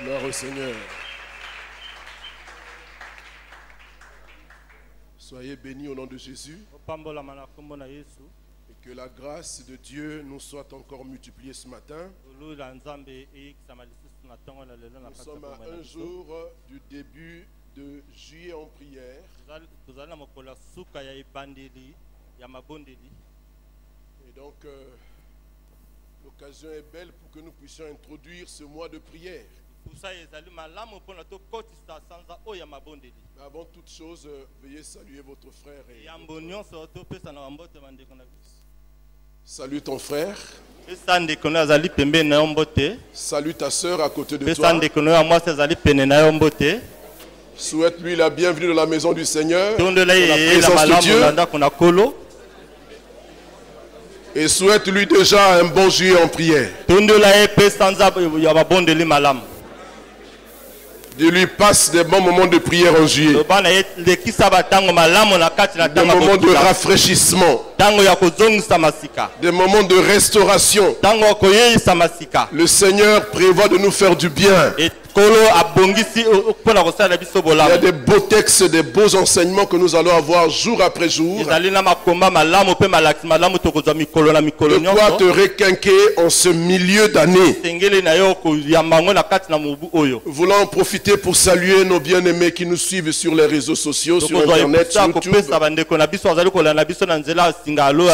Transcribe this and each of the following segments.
Gloire au Seigneur. Soyez bénis au nom de Jésus. Et que la grâce de Dieu nous soit encore multipliée ce matin. Nous sommes à un jour du début de juillet en prière. Et donc, l'occasion est belle pour que nous puissions introduire ce mois de prière. Avant toute chose, veuillez saluer votre frère. Salue ton frère. Salue ta soeur à côté de toi. Souhaite-lui la bienvenue dans la maison du Seigneur, dans la présence de Dieu. Et souhaite-lui déjà un bon juillet en prière. Dieu lui passe des bons moments de prière en juillet. Des moments de rafraîchissement. Des moments de restauration. Le Seigneur prévoit de nous faire du bien. Il y a des beaux textes, des beaux enseignements que nous allons avoir jour après jour. De quoi te requinquer en ce milieu d'année. Voulons en profiter pour saluer nos bien-aimés qui nous suivent sur les réseaux sociaux, sur Internet, sur YouTube.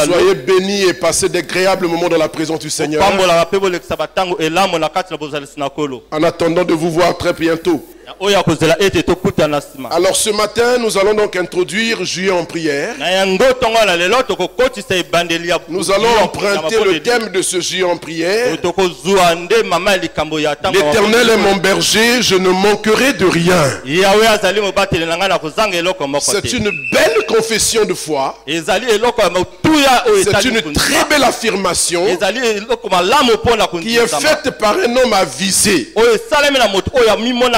Soyez bénis et passez d'agréables moments dans la présence du Seigneur. En attendant de vous voir très bientôt. Alors ce matin, nous allons donc introduire juillet en prière. Nous allons emprunter le thème de ce juillet en prière. L'Éternel est mon berger, je ne manquerai de rien. C'est une belle confession de foi. C'est une très belle affirmation qui est faite par un homme avisé.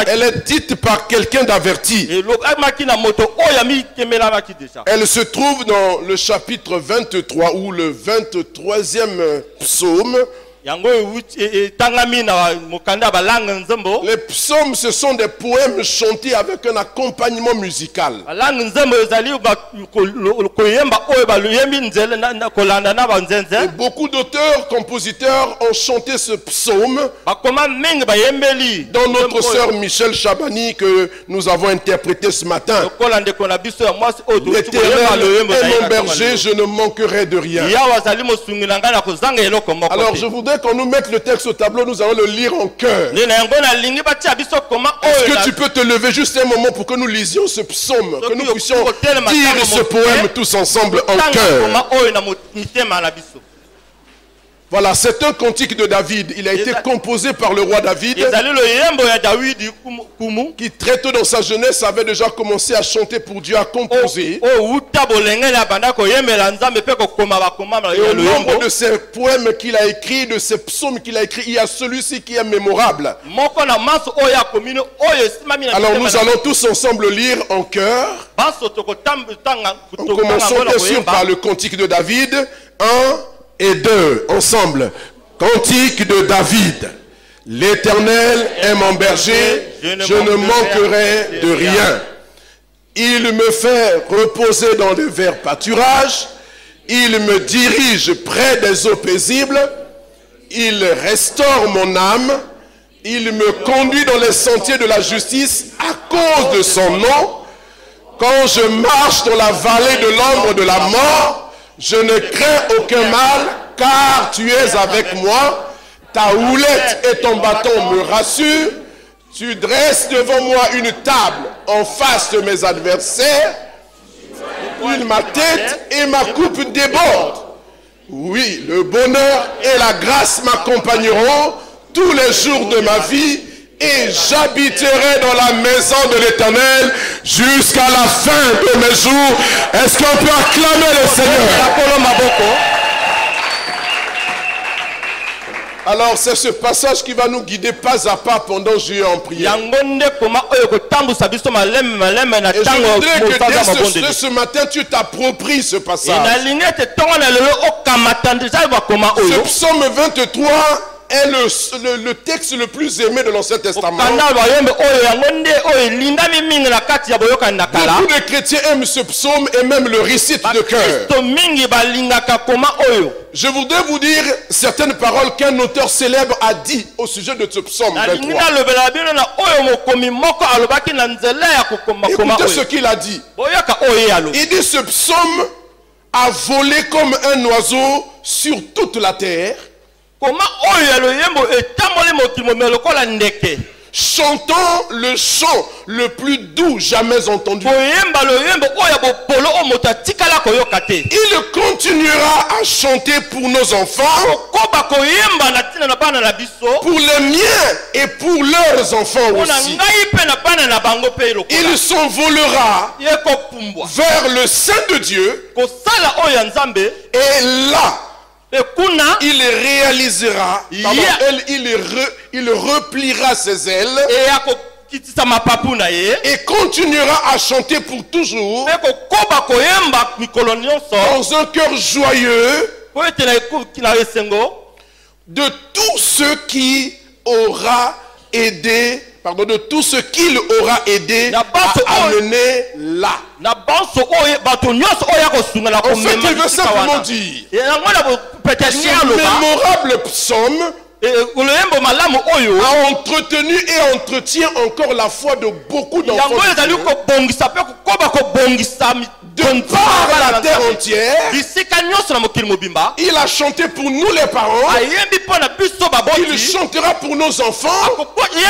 Elle est dite par quelqu'un d'averti. Elle se trouve dans le chapitre 23 ou le 23e psaume. Les psaumes, ce sont des poèmes chantés avec un accompagnement musical. Et beaucoup d'auteurs, compositeurs ont chanté ce psaume, dont notre sœur Michel Chabani que nous avons interprété ce matin. L'Éternel est mon berger, je ne manquerai de rien. Alors je voudrais qu'on nous mette le texte au tableau, nous allons le lire en chœur. Est-ce que tu peux te lever juste un moment pour que nous lisions ce psaume, que nous puissions dire ce poème tous ensemble en chœur? Voilà, c'est un cantique de David. Il a été composé par le roi David, qui très tôt dans sa jeunesse avait déjà commencé à chanter pour Dieu, à composer. Et au nombre de ces poèmes qu'il a écrits, de ces psaumes qu'il a écrits, il y a celui-ci qui est mémorable. Alors nous allons tous ensemble lire en chœur. Nous commençons bien sûr par le cantique de David. 1 et 2, ensemble. Cantique de David. L'Éternel est mon berger, je ne manquerai de rien. Il me fait reposer dans de verts pâturages, il me dirige près des eaux paisibles, il restaure mon âme, il me conduit dans les sentiers de la justice à cause de son nom. Quand je marche dans la vallée de l'ombre de la mort, je ne crains aucun mal, car tu es avec moi. Ta houlette et ton bâton me rassurent. Tu dresses devant moi une table en face de mes adversaires. Il ma tête et ma coupe déborde. Oui, le bonheur et la grâce m'accompagneront tous les jours de ma vie. Et j'habiterai dans la maison de l'Éternel jusqu'à la fin de mes jours. Est-ce qu'on peut acclamer le Seigneur? Alors c'est ce passage qui va nous guider pas à pas pendant juillet en prière. Et je voudrais que dès ce matin tu t'appropries ce passage. Ce psaume 23 est le texte le plus aimé de l'Ancien Testament. Beaucoup de chrétiens aiment ce psaume et même le récitent de cœur. Je voudrais vous dire certaines paroles qu'un auteur célèbre a dit au sujet de ce psaume 23. Écoutez ce qu'il a dit. Il dit: ce psaume a volé comme un oiseau sur toute la terre, chantant le chant le plus doux jamais entendu. Il continuera à chanter pour nos enfants, pour les miens et pour leurs enfants aussi. Il s'envolera vers le sein de Dieu, et là il réalisera, il repliera ses ailes et continuera à chanter pour toujours dans un cœur joyeux de tout ce qui aura aidé, de tout ce qu'il aura aidé à amener là. En fait, il veut simplement dire ce mémorable psaume a entretenu et entretient encore la foi de beaucoup d'enfants de par la terre entière. Il a chanté pour nous les parents. Il chantera pour nos enfants, pour les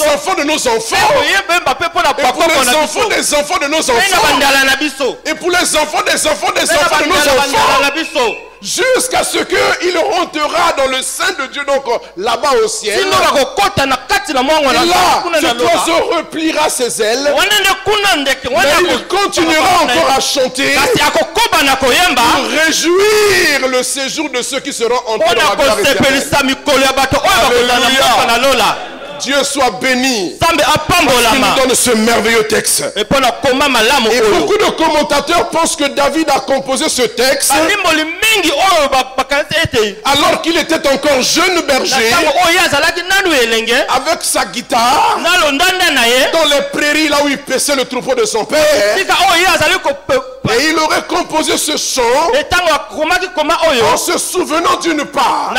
enfants de nos enfants, et pour les enfants des enfants de nos enfants, et pour les enfants des enfants des enfants de nos enfants, jusqu'à ce qu'il rentrera dans le sein de Dieu, donc là-bas au ciel. Et là, cet oiseau repliera ses ailes, mais il continuera encore à chanter pour réjouir le séjour de ceux qui seront entrés dans la gloire éternelle. Alléluia. Dieu soit béni parce qu'il nous donne ce merveilleux texte. Et beaucoup de commentateurs pensent que David a composé ce texte alors qu'il était encore jeune berger, avec sa guitare, dans les prairies là où il paissait le troupeau de son père. Et il aurait composé ce chant en se souvenant d'une part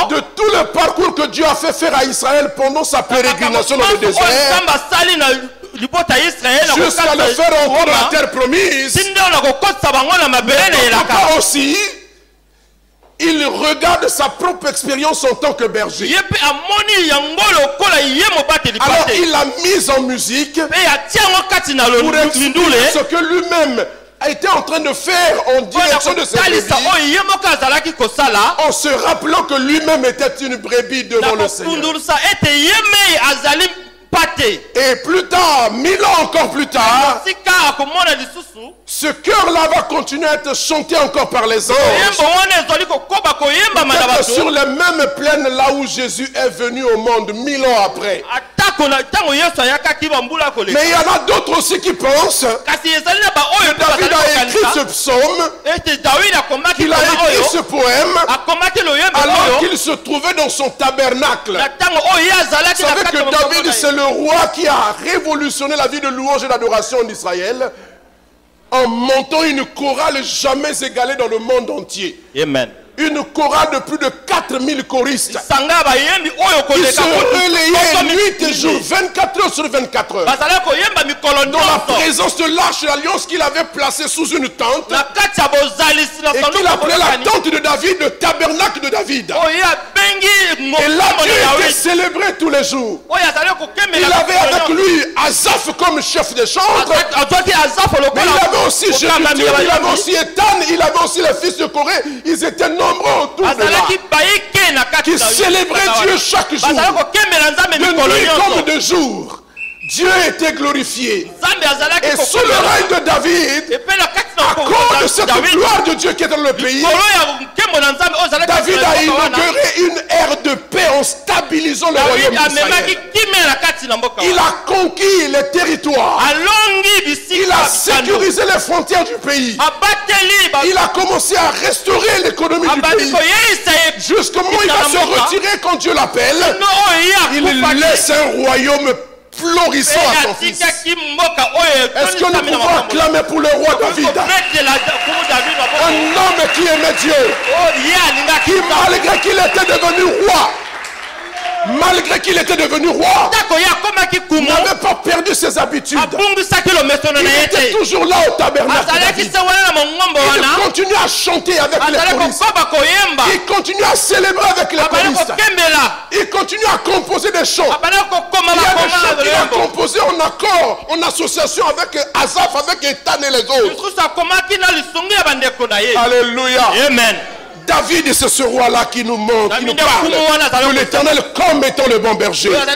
de tout le parcours que Dieu a fait faire à Israël pendant sa pérégrination dans le désert, jusqu'à le faire entrer dans la terre promise. Mais aussi, il regarde sa propre expérience en tant que berger. Alors il l'a mise en musique pour expliquer ce que lui-même a été en train de faire en direction de ses brebis, en se rappelant que lui-même était une brebis devant le Seigneur. Et plus tard, 1000 ans encore plus tard, ce cœur-là va continuer à être chanté encore par les anges. Peut-être sur les mêmes plaines là où Jésus est venu au monde 1000 ans après. Mais il y en a d'autres aussi qui pensent que David a écrit ce psaume, qu'il a écrit ce poème alors qu'il se trouvait dans son tabernacle. Vous savez que David, c'est le roi qui a révolutionné la vie de louange et d'adoration en Israël en montant une chorale jamais égalée dans le monde entier. Amen. Une chorale de plus de 4000 choristes qui se relayaient nuit et jour, 24 heures sur 24 heures, dans la présence de l'arche de l'alliance qu'il avait placée sous une tente et qu'il appelait la tente de David, le tabernacle de David. Et là, Dieu était célébré tous les jours. Il avait avec lui Asaph comme chef des chantres, mais il avait aussi Jérémie, il avait aussi Étan, il avait aussi les fils de Corée. Ils étaient nombreux autour de là, qui célébraient Dieu chaque jour, de nuit comme de jour. Dieu était glorifié. Et sous le règne de David, à cause de cette gloire de Dieu qui est dans le pays, David a inauguré une ère de paix en stabilisant le royaume d'Israël. Il a conquis les territoires. Il a sécurisé les frontières du pays. Il a commencé à restaurer l'économie du pays. Jusqu'au moment où il va se retirer quand Dieu l'appelle, il laisse un royaume florissant à son fils. Est-ce que nous pouvons acclamer pour le roi David? Un homme qui aimait Dieu, qui malgré qu'il était devenu roi, n'avait pas perdu ses habitudes. Il était toujours là au tabernacle. Il continuait à chanter avec les choristes. Il continuait à célébrer avec les choristes. Il continuait à composer des chants. Il y a des chants qu'il a composés en accord, en association avec Asaph, avec Ethan et les autres. Alléluia. Amen. David, c'est ce roi-là qui nous montre, qui nous parle de l'Éternel comme étant le bon berger. Donc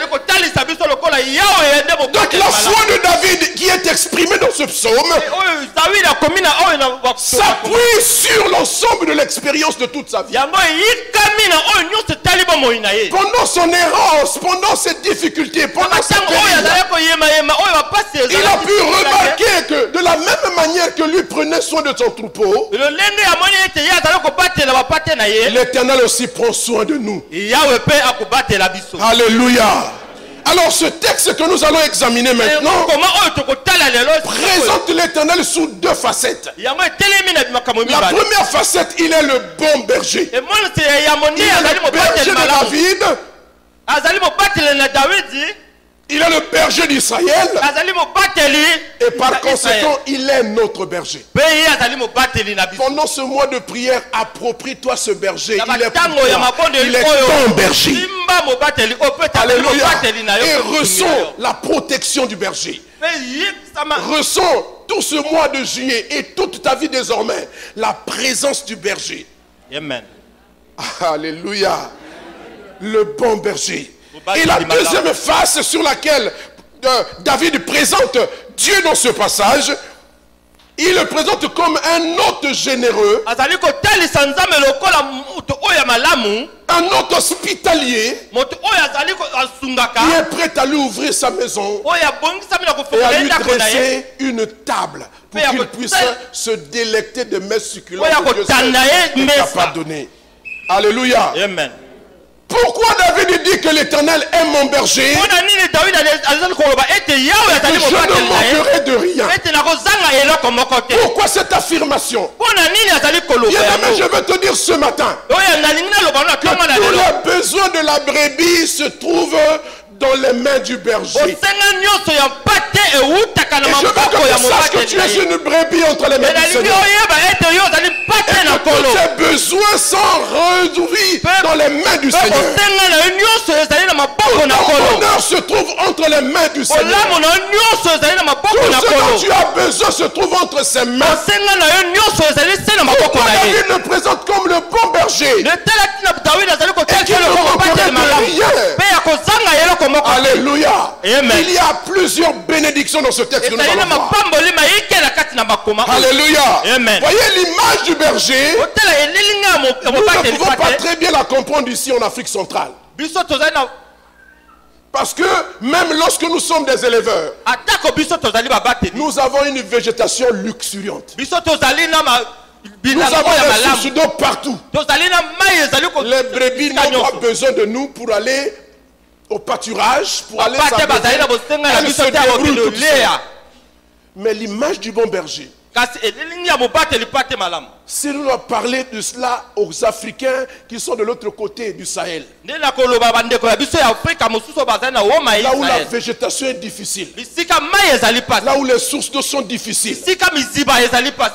la foi de David qui est exprimée dans ce psaume s'appuie sur l'ensemble de l'expérience de toute sa vie. Pendant son errance, pendant ses difficultés, pendant ses périls, il a pu remarquer que de la même manière que lui prenait soin de son troupeau, l'Éternel aussi prend soin de nous. Alléluia. Alors ce texte que nous allons examiner maintenant présente l'Éternel sous deux facettes. La première facette, il est le bon berger. Il est le berger de David. Il est le berger d'Israël. Et par conséquent, il est notre berger. Pendant ce mois de prière, approprie-toi ce berger. Il est pour toi. Il est ton berger. Alléluia. Et ressens la protection du berger. Ressens tout ce mois de juillet et toute ta vie désormais la présence du berger. Amen. Alléluia. Le bon berger. Et la deuxième face sur laquelle David présente Dieu dans ce passage, il le présente comme un hôte généreux, un hôte hospitalier qui est prêt à lui ouvrir sa maison et à lui dresser une table pour qu'il puisse se délecter de mets succulents que Dieu est capable de donner. Alléluia. Amen. Pourquoi David dit que l'Éternel est mon berger? Je ne manquerai de rien. Pourquoi cette affirmation? Bien-aimé, je veux te dire ce matin que tous les besoins de la brebis se trouvent dans les mains du berger. Et je veux que tu saches que tu es une brebis entre les mains du Seigneur. Et que tous tes besoins sont réduits dans les mains du Seigneur. Tout ton bonheur se trouve entre les mains du Seigneur. Tout ce dont tu as besoin se trouve entre ses mains. Pourquoi David le présente comme le bon berger et qu'il ne manquerait de rien? Alléluia. Amen. Il y a plusieurs bénédictions dans ce texte que nous allons voir. Alléluia. Amen. Voyez l'image du berger. Nous ne pouvons pas très bien la comprendre ici en Afrique centrale. Parce que même lorsque nous sommes des éleveurs, nous avons une végétation luxuriante. Nous avons des sources d'eau partout. Les brebis n'ont pas besoin de nous pour aller au pâturage, pour aller se débrouiller tout seul. Mais l'image du bon berger, si nous doit parler de cela aux Africains qui sont de l'autre côté du Sahel, là où la végétation est difficile, là où les sources d'eau sont difficiles,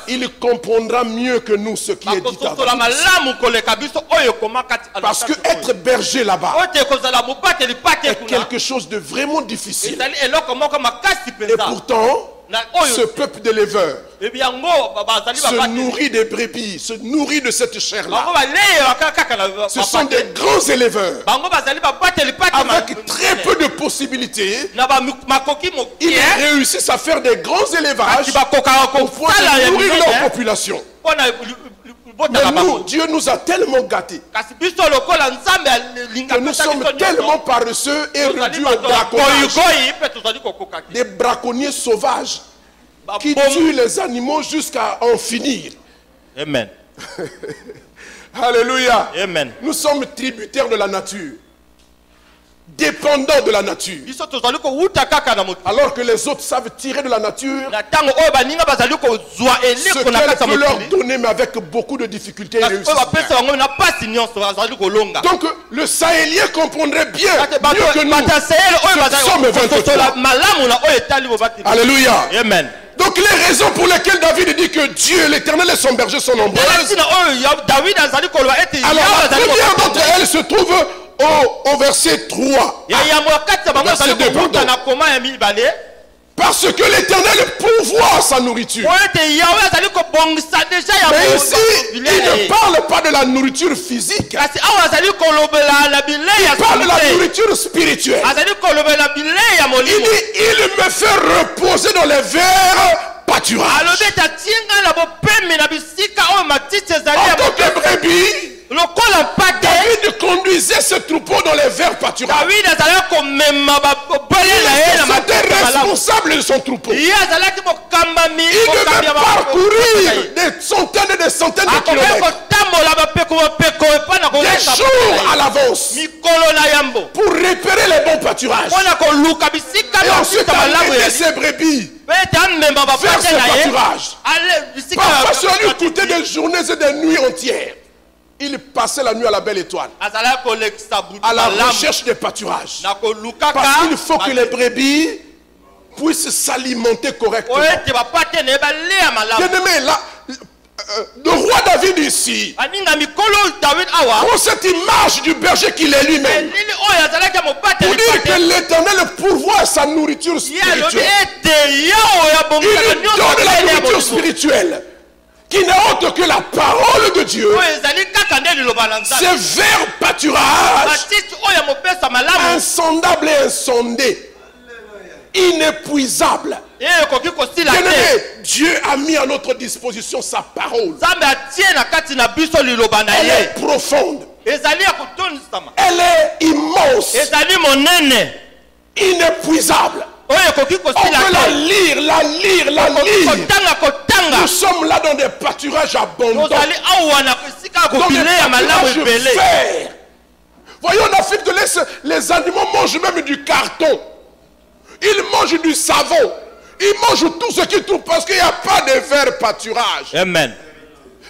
il comprendra mieux que nous ce qui est dit à David. Parce que être berger là-bas est quelque chose de vraiment difficile. Et pourtant, ce peuple d'éleveurs se nourrit des brebis, se nourrit de cette chair-là. Ce sont des grands éleveurs avec très peu de possibilités. Ils réussissent à faire des grands élevages pour pouvoir nourrir leur population. Mais nous, Dieu nous a tellement gâtés que nous sommes tellement paresseux et réduits au braconnage. Des braconniers sauvages qui tuent les animaux jusqu'à en finir. Amen. Alléluia. Amen. Nous sommes tributaires de la nature, dépendants de la nature, alors que les autres savent tirer de la nature ce qu'elle peut leur donner, mais avec beaucoup de difficultés et réussite. Donc le Sahélien comprendrait bien mieux que nous que sommes 23. Alléluia. Amen. Donc les raisons pour lesquelles David dit que Dieu, l'Éternel et son berger sont nombreuses. Alors la première d'entre elles se trouve au verset 3. Verset 2, pardon. Parce que l'Éternel pourvoit sa nourriture. Mais ici, il ne parle pas de la nourriture physique. Il parle de la nourriture spirituelle. Il dit, il me fait reposer dans les verts pâturages. En tant que brebis, David conduisait ce troupeau dans les verts pâturages. Il était responsable de son troupeau. Il devait parcourir des centaines et des centaines de kilomètres, des jours à l'avance, pour repérer les bons pâturages. Et ensuite amener ses brebis vers ce pâturage. Parfois cela lui coûtait des journées et des nuits entières. Il passait la nuit à la belle étoile, à la recherche des pâturages. Parce qu'il faut que les brebis puissent s'alimenter correctement. Bien-aimé, là, le roi David ici prend cette image du berger qu'il est lui-même pour dire que l'Éternel pourvoit sa nourriture spirituelle. Il lui donne la nourriture spirituelle qui n'est autre que la parole de Dieu. Ces verts pâturages insondables et insondés, inépuisables. Dieu a mis à notre disposition sa parole. Elle est profonde. Elle est immense. Inépuisable. On peut la lire. Nous sommes là dans des pâturages abondants. Dans des pâturages verts. Voyons en Afrique de l'Est, les animaux mangent même du carton. Ils mangent du savon. Ils mangent tout ce qu'ils trouvent parce qu'il n'y a pas de verts pâturages. Amen.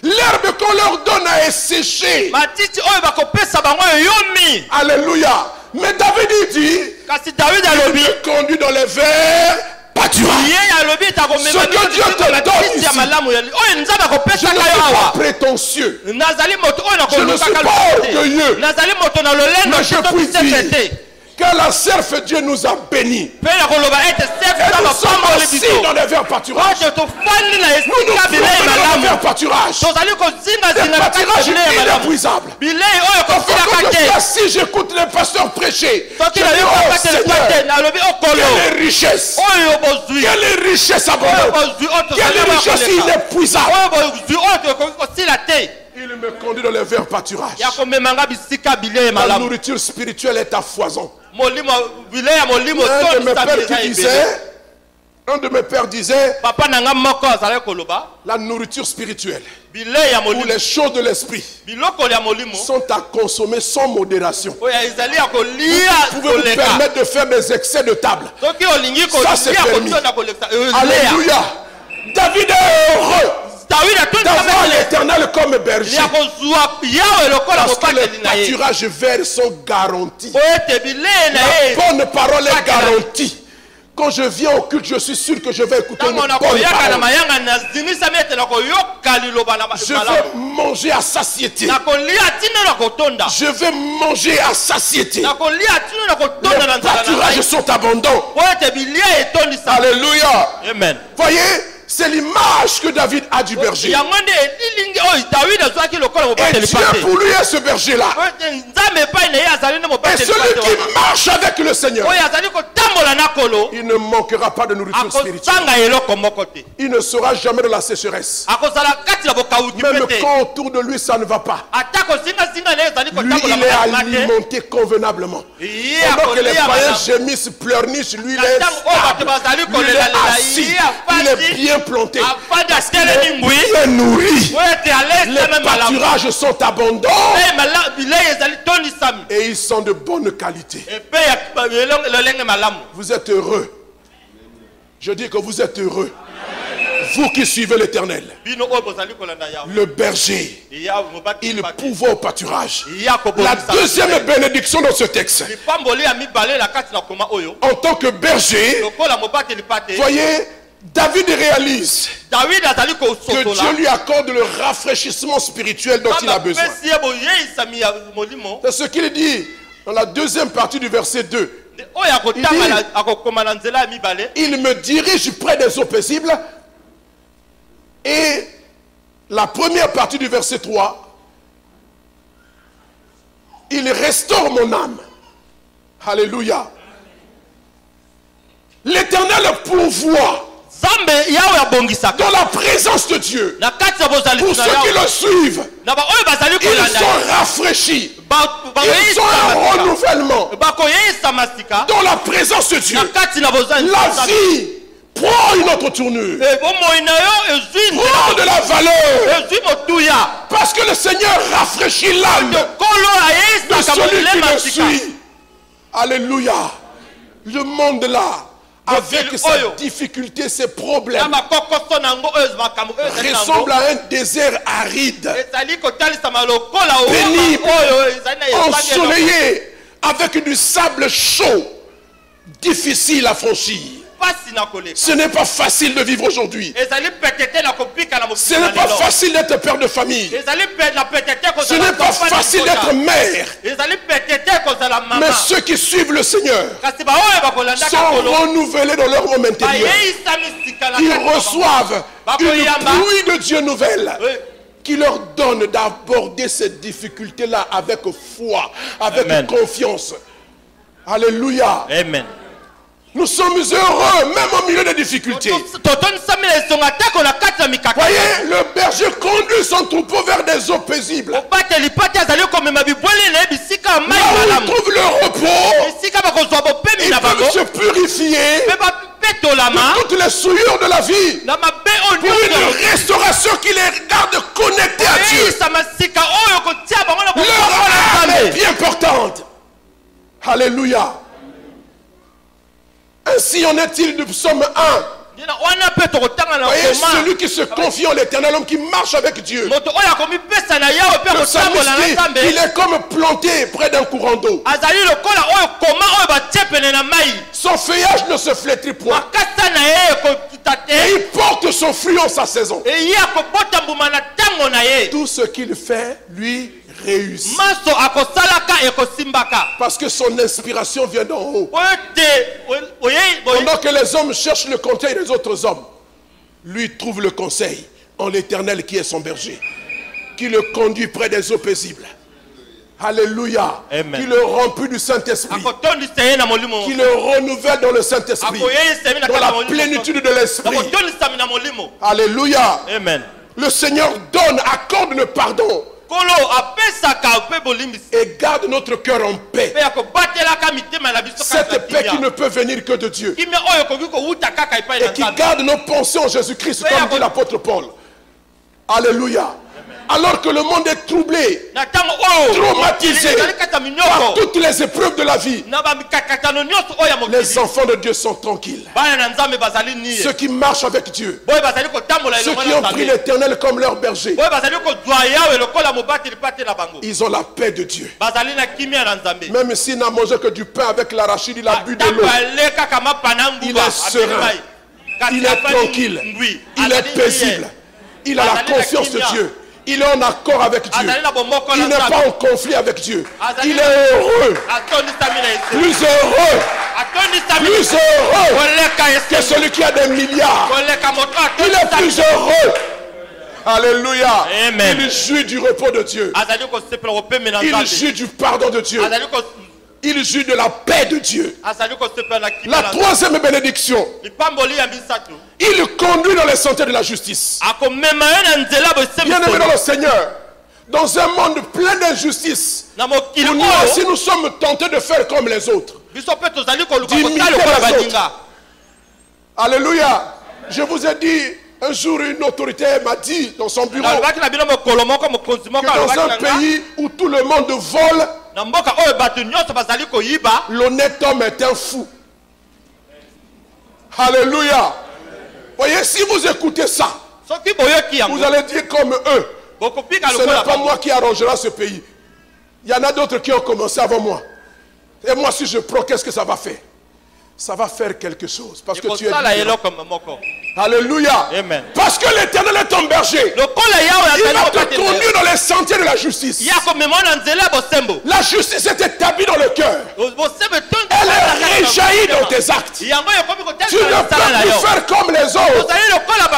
L'herbe qu'on leur donne a séché. Alléluia. Mais David dit, il te conduit dans les verts pâturages. Ce que Dieu te donne ici, je ne suis pas prétentieux. Je ne suis pas orgueilleux. Mais je puis dire que la serfe Dieu nous a bénis. Et nous sommes assis dans les verts pâturages. Nous nous promenons dans les verts pâturages. Des pâturages inépuisables. Si j'écoute les pasteurs prêcher, je dis, oh Seigneur, quelle richesse. Quelle richesse abondante. Quelle richesse inépuisable. Il me conduit dans les verts pâturages. La nourriture spirituelle est à foison. Un de mes pères disait, la nourriture spirituelle ou les choses de l'esprit sont à consommer sans modération. Vous pouvez vous permettre de faire des excès de table. Ça c'est permis. Alléluia. David est heureux d'avoir l'Éternel comme berger. Parce que les pâturages verts sont garantis. La bonne parole est garantie. Quand je viens au culte, je suis sûr que je vais écouter une bonne parole. Je vais manger à satiété. Je vais manger à satiété. Les pâturages sont abondants. Alléluia. Amen. Voyez, c'est l'image que David a du berger. Et Dieu pour lui est ce berger-là. Et celui qui marche avec le Seigneur, il ne manquera pas de nourriture spirituelle. Il ne sera jamais de la sécheresse. Même quand autour de lui ça ne va pas, lui il est alimenté convenablement. Pendant que les païens gémissent, pleurnichent, lui il est stable, lui il est assis, il est bien planté, il est bien nourri. Les pâturages sont abondants et ils sont de bonne qualité. Vous êtes heureux. Je dis que vous êtes heureux. Vous qui suivez l'Éternel. Le berger, il pourvoit au pâturage. La deuxième bénédiction dans ce texte, en tant que berger, voyez, David réalise que Dieu lui accorde le rafraîchissement spirituel dont il a besoin. C'est ce qu'il dit dans la deuxième partie du verset 2. Il dit, il me dirige près des eaux paisibles. Et la première partie du verset 3, il restaure mon âme. Alléluia. L'Éternel pourvoit dans la présence de Dieu. Pour ceux qui le suivent, ils sont rafraîchis. Ils ont un renouvellement. Dans la présence de Dieu, la vie prend une autre tournure. Prend de la valeur. Parce que le Seigneur rafraîchit l'âme de celui qui le suit. Alléluia. Le monde là, avec ses difficultés, ses problèmes, ressemble à un désert aride, pénible, ensoleillé, avec du sable chaud, difficile à franchir. Ce n'est pas facile de vivre aujourd'hui. Ce n'est pas facile d'être père de famille. Ce n'est pas facile d'être mère. Mais ceux qui suivent le Seigneur sont renouvelés dans leur homme intérieur. Ils reçoivent une pluie de Dieu nouvelle qui leur donne d'aborder ces difficultés-là avec foi, avec confiance. Alléluia. Amen. Nous sommes heureux, même au milieu des difficultés. Voyez, le berger conduit son troupeau vers des eaux paisibles. Là où il trouve le repos, il peut se purifier de toutes les souillures de la vie pour une restauration qui les garde connectés à Dieu. Leur âme est bien portante. Alléluia. Ainsi en est-il du psaume 1. Voyez, celui qui se confie en l'Éternel, l'homme qui marche avec Dieu. Le psalmiste dit, il est comme planté près d'un courant d'eau. Son feuillage ne se flétrit point. Et il porte son fruit en sa saison. Tout ce qu'il fait, lui, réussit. Parce que son inspiration vient d'en haut. Pendant que les hommes cherchent le conseil des autres hommes, lui trouve le conseil en l'Éternel qui est son berger, qui le conduit près des eaux paisibles. Alléluia. Amen. Qui le remplit du Saint-Esprit, qui le renouvelle dans le Saint-Esprit, dans la plénitude de l'Esprit. Alléluia. Amen. Le Seigneur donne, accorde le pardon et garde notre cœur en paix. Cette paix qui ne peut venir que de Dieu et qui garde nos pensées en Jésus-Christ, comme dit l'apôtre Paul. Alléluia. Alors que le monde est troublé, traumatisé par toutes les épreuves de la vie, les enfants de Dieu sont tranquilles. Ceux qui marchent avec Dieu, ceux qui ont pris l'Éternel comme leur berger, ils ont la paix de Dieu. Même s'il n'a mangé que du pain avec l'arachide, il a bu de l'eau, il est serein, il est tranquille, il est paisible, il a la confiance de Dieu. Il est en accord avec Dieu. Il n'est pas en conflit avec Dieu. Il est heureux. Plus heureux que celui qui a des milliards. Il est plus heureux. Alléluia. Amen. Il jouit du repos de Dieu. Il jouit du pardon de Dieu. Il jouit de la paix de Dieu. La troisième bénédiction, il conduit dans les sentiers de la justice. Bien-aimé dans le Seigneur, dans un monde plein d'injustice, où nous aussi nous sommes tentés de faire comme les autres, d'imiter les autres. Alléluia. Je vous ai dit, un jour une autorité m'a dit dans son bureau que dans un pays où tout le monde vole, l'honnête homme est un fou. Alléluia. Voyez, si vous écoutez ça, vous allez dire comme eux, ce n'est pas moi qui arrangera ce pays. Il y en a d'autres qui ont commencé avant moi. Et moi, si je prends, qu'est-ce que ça va faire? Ça va faire quelque chose. Parce que tu es libre. Alléluia. Amen. Parce que l'Éternel est ton berger. Il va te conduire dans les sentiers de la justice. La justice est établie dans le cœur. Elle est réjaillie dans tes actes. Tu ne peux plus faire comme les autres.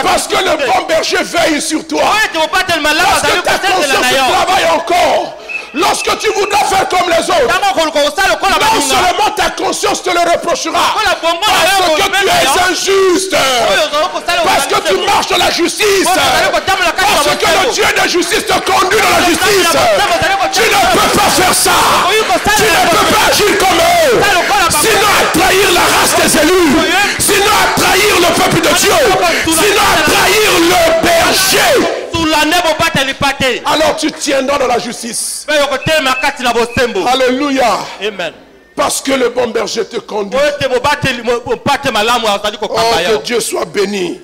Parce que le bon berger veille sur toi. Parce que ta conscience travaille encore. Lorsque tu voudras faire comme les autres, non seulement ta conscience te le reprochera, parce que tu es injuste, parce que tu marches dans la justice, parce que le Dieu de justice te conduit dans la justice. Tu ne peux pas faire ça. Tu ne peux pas agir comme eux, sinon à trahir la race des élus, sinon à trahir le peuple de Dieu, sinon à trahir le berger. Alors tu tiendras dans la justice. Alléluia. Amen. Parce que le bon berger te conduit. Oh, que Dieu soit béni.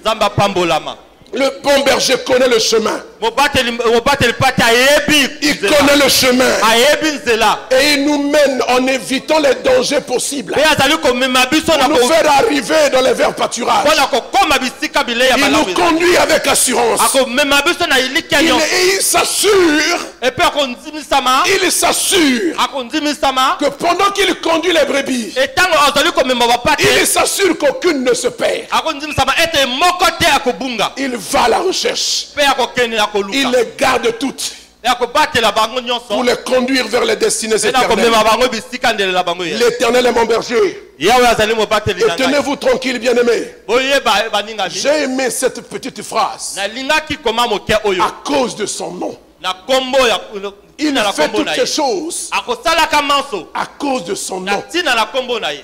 Le bon berger connaît le chemin. Il connaît le chemin. Et il nous mène en évitant les dangers possibles. Pour nous faire arriver dans les verts pâturages. Il nous conduit avec assurance. Il s'assure que pendant qu'il conduit les brebis, il s'assure qu'aucune ne se perd. Il va à la recherche. Il les garde toutes pour les conduire vers les destinées éternelles. L'Éternel est mon berger. Et tenez-vous tranquille, bien-aimés. J'ai aimé cette petite phrase à cause de son nom. Il fait toutes ces choses à cause de son nom.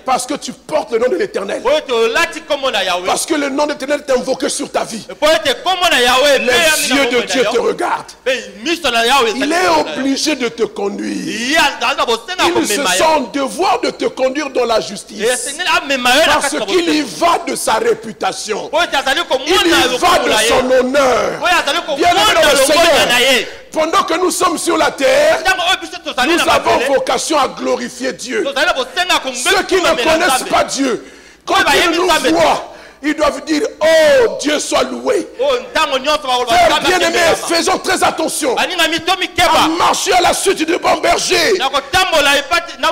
Parce que tu portes le nom de l'Éternel. Parce que le nom de l'Éternel est invoqué sur ta vie. Les yeux de Dieu te regardent. Il est obligé de te conduire. Il se sent en devoir de te conduire dans la justice. Parce qu'il y va de sa réputation. Il y va de son honneur. Bien-aimé dans le Seigneur, pendant que nous sommes sur la terre, nous avons vocation à glorifier Dieu. Ceux qui ne connaissent pas Dieu, quand ils nous voient, ils doivent dire, oh, Dieu soit loué. Frères bien-aimés, faisons très attention à marcher à la suite du bon berger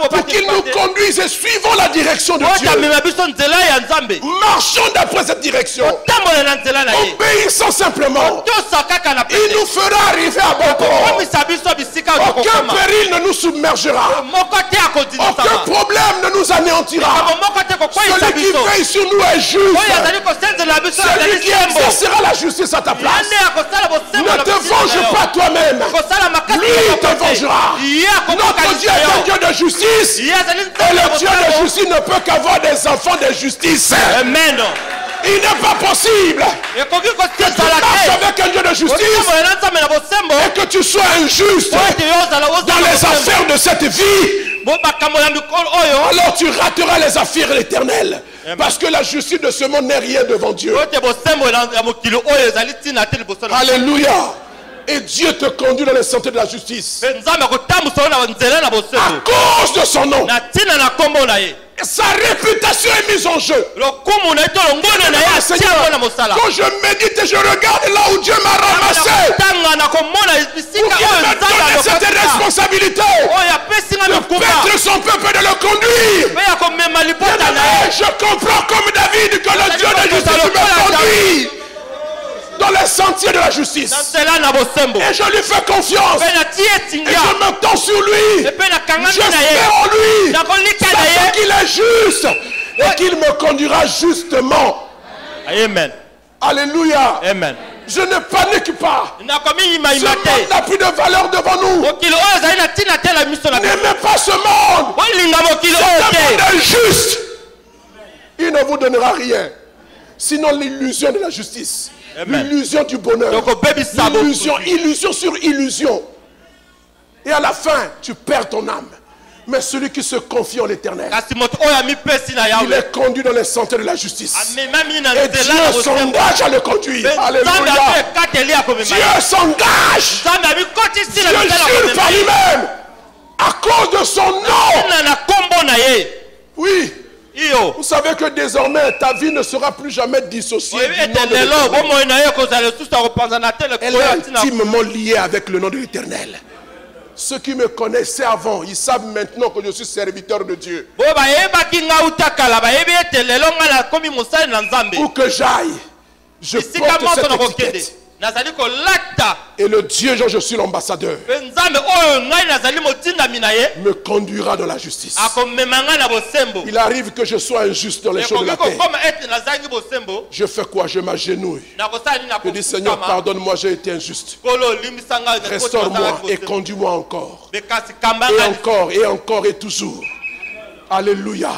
pour qu'il nous conduise et suivons la direction de Dieu. Marchons d'après cette direction. Obéissons simplement. Il nous fera arriver à bon port. Aucun péril ne nous submergera. Aucun problème ne nous anéantira. Celui qui veille sur nous est juste. Celui qui exercera la justice à ta place. Ne te venge pas toi-même. Lui te vengera. Notre Dieu est un Dieu de justice. Et le Dieu de justice ne peut qu'avoir des enfants de justice. Amen. Il n'est pas possible que tu marches avec un Dieu de justice et que tu sois injuste dans les affaires de cette vie. Alors tu rateras les affaires éternelles. Parce que la justice de ce monde n'est rien devant Dieu. Alléluia. Et Dieu te conduit dans les sentiers de la justice. À cause de son nom. Sa réputation est mise en jeu. Quand je médite et je regarde là où Dieu m'a ramassé, pour qu'il me donne cette responsabilité de paître son peuple et de le conduire. Je comprends comme David que le Dieu de justice me conduit dans les sentiers de la justice. Et je lui fais confiance. Et je me tends sur lui. J'espère en lui. Sachant qu'il est juste. Et qu'il me conduira justement. Amen. Alléluia. Amen. Je ne panique pas. Ce monde n'a plus de valeur devant nous. N'aimez pas ce monde. C'est un monde injuste. Il ne vous donnera rien. Sinon l'illusion de la justice. L'illusion du bonheur. Illusion sur illusion. Et à la fin, tu perds ton âme. Mais celui qui se confie en l'éternel, il est conduit dans les sentiers de la justice. Et Dieu s'engage à le conduire. Alléluia. Dieu s'engage. Dieu jure par lui-même. À cause de son nom. Oui. Vous savez que désormais ta vie ne sera plus jamais dissociée du nom de l'Éternel. Elle est intimement liée avec le nom de l'Éternel. Ceux qui me connaissaient avant, ils savent maintenant que je suis serviteur de Dieu. Où que j'aille, je porte cette étiquette. Et le Dieu dont je suis l'ambassadeur me conduira dans la justice. Il arrive que je sois injuste dans les choses de la terre. Je fais quoi? Je m'agenouille. Je dis Seigneur, pardonne-moi, j'ai été injuste. Restaure-moi et conduis-moi encore. Et encore et encore et toujours. Alléluia.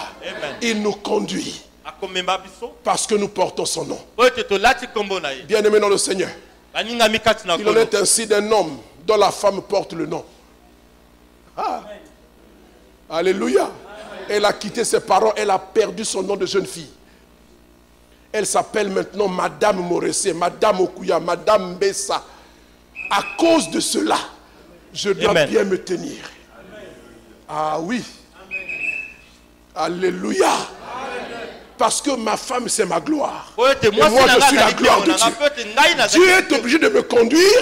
Il nous conduit. Parce que nous portons son nom. Bien-aimé dans le Seigneur. Il en est ainsi d'un homme dont la femme porte le nom. Ah. Alléluia. Elle a quitté ses parents, elle a perdu son nom de jeune fille. Elle s'appelle maintenant Madame Moressé, Madame Okuya, Madame Bessa. À cause de cela, je dois bien me tenir. Ah oui. Alléluia. Parce que ma femme, c'est ma gloire. Et moi, je suis la gloire de Dieu. Dieu est obligé de me conduire.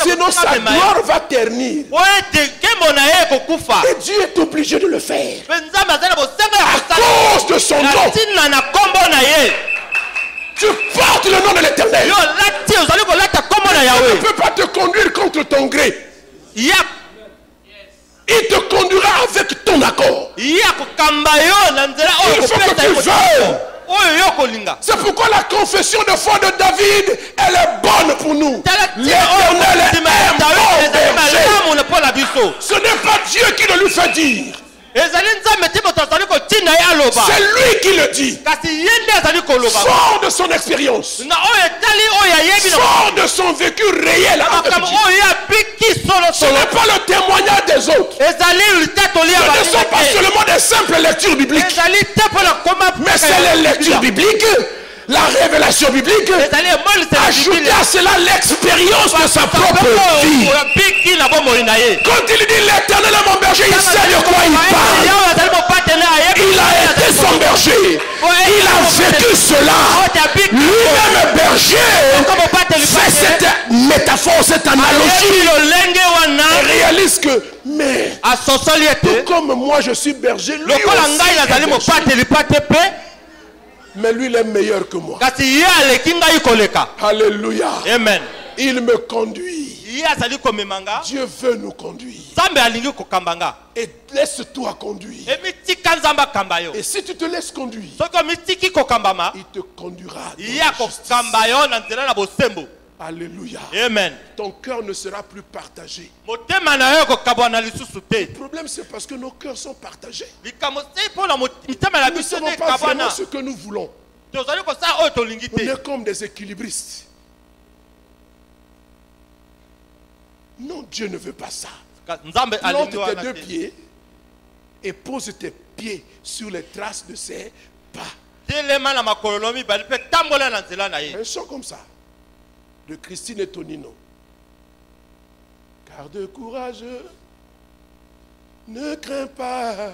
Sinon, sa gloire va ternir. Et Dieu est obligé de le faire. À cause de son nom. Tu portes le nom de l'Éternel. Tu ne peux pas te conduire contre ton gré. Il te conduira avec ton accord. Il faut que tu veuilles. C'est pourquoi la confession de foi de David, elle est bonne pour nous. L'Éternel est mon berger. Ce n'est pas Dieu qui le lui fait dire. C'est lui qui le dit. Fort de son expérience. Fort de son vécu réel. Ce n'est pas le témoignage des autres. Ce ne sont pas seulement des simples lectures bibliques. Mais c'est les lectures bibliques, la révélation biblique, ajouter à cela l'expérience de sa propre vie. Quand il dit l'Éternel est mon berger, il sait de quoi il parle. Il a été son berger. Il a vécu cela. Lui-même berger fait cette métaphore, cette analogie. Et réalise que, mais tout comme moi je suis berger, lui aussi mais lui il est meilleur que moi. Alléluia. Amen. Il me conduit. Dieu veut nous conduire. Et laisse-toi conduire. Et si tu te laisses conduire, il te conduira. Alléluia. Amen. Ton cœur ne sera plus partagé. Le problème c'est parce que nos cœurs sont partagés. Nous ne savons pas vraiment ce que nous voulons. On est comme des équilibristes. Non, Dieu ne veut pas ça. Plante tes deux pieds et pose tes pieds sur les traces de ses pas. Un chant comme ça, de Christine et Tonino. Garde courage, ne crains pas,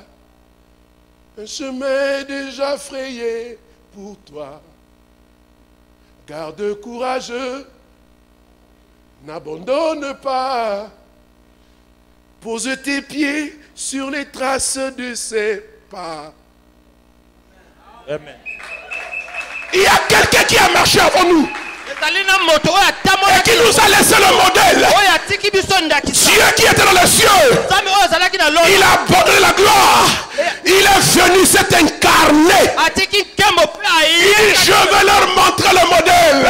un chemin est déjà frayé pour toi. Garde courage, n'abandonne pas, pose tes pieds sur les traces de ses pas. Amen. Il y a quelqu'un qui a marché avant nous et qui nous a laissé le modèle. Dieu qui était dans les cieux, il a abandonné la gloire, il est venu s'est incarné. Il dit, je vais leur montrer le modèle.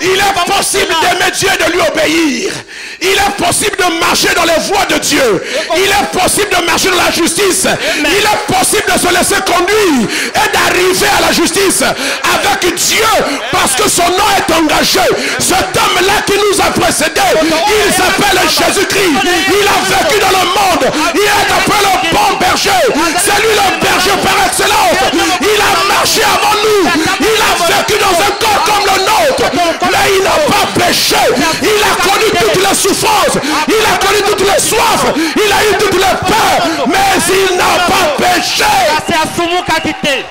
Il est possible d'aimer Dieu et de lui obéir. Il est possible de marcher dans les voies de Dieu. Il est possible de marcher dans la justice. Il est possible de se laisser conduire et d'arriver à la justice avec Dieu parce que son nom est engagé. Cet homme-là qui nous a précédés, il s'appelle Jésus-Christ. Il a vécu dans le monde. Il est appelé le bon berger. C'est lui le berger par excellence. Il a marché avant nous. Il a vécu dans un corps comme le nôtre. Mais il n'a pas péché. Il a connu toutes les souffrances. Il a connu toutes les soifs. Il a eu toutes les peurs. Mais il n'a pas péché.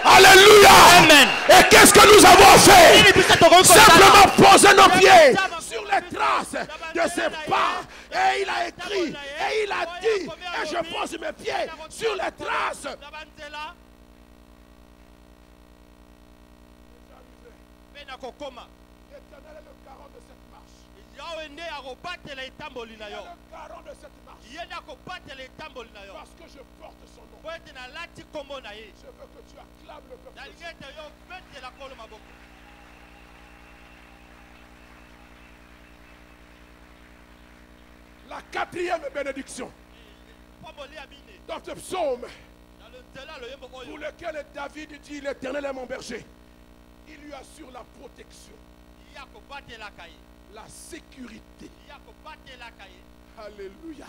Alléluia. Amen. Et qu'est-ce que nous avons fait? Simplement poser nos pieds sur les traces de ses pas. Et il a écrit, et il a dit, et je pose mes pieds sur les traces. L'Éternel est le garant de cette marche. Il est le garant de cette marche. Parce que je porte son nom. Je veux que tu acclames le peuple de Dieu. La quatrième bénédiction dans ce psaume pour lequel David dit l'Éternel est mon berger. Il lui assure la protection, la sécurité. Alléluia.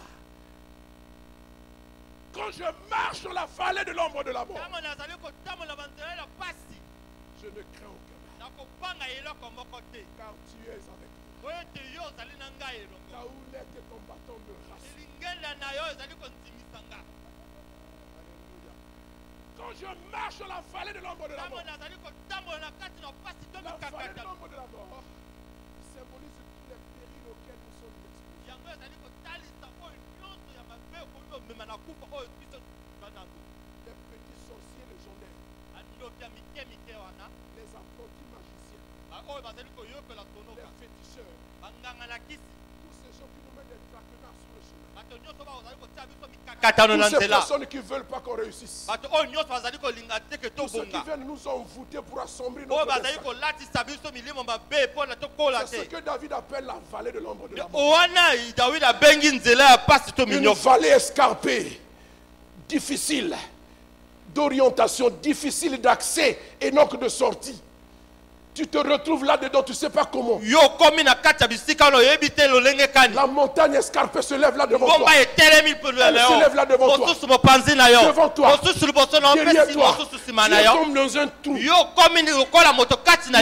Quand je marche dans la vallée de l'ombre de la mort, je ne crains aucun mal, car tu es avec moi. Ta houlette et ton bâton me rassurent. Alléluia. Quand je marche dans la vallée de l'ombre de la mort, la vallée de l'ombre de la mort symbolise tous les périls auxquels nous sommes exposés. Les petits sorciers légendaires, les apprentis magiciens, les féticheurs, tous ces gens qui nous mettent des traquenards sur le chemin. Toutes ces personnes qui ne veulent pas qu'on réussisse. Tous ceux qui viennent nous envoûter pour assombrir notre destin. C'est ce que David appelle la vallée de l'ombre de la mort. Une vallée escarpée, difficile d'orientation, difficile d'accès et donc de sortie. Tu te retrouves là-dedans, tu ne sais pas comment. La montagne escarpée se lève là devant toi. Elle se lève là devant toi. Devant toi. Derrière toi. Tu es comme dans un trou. Il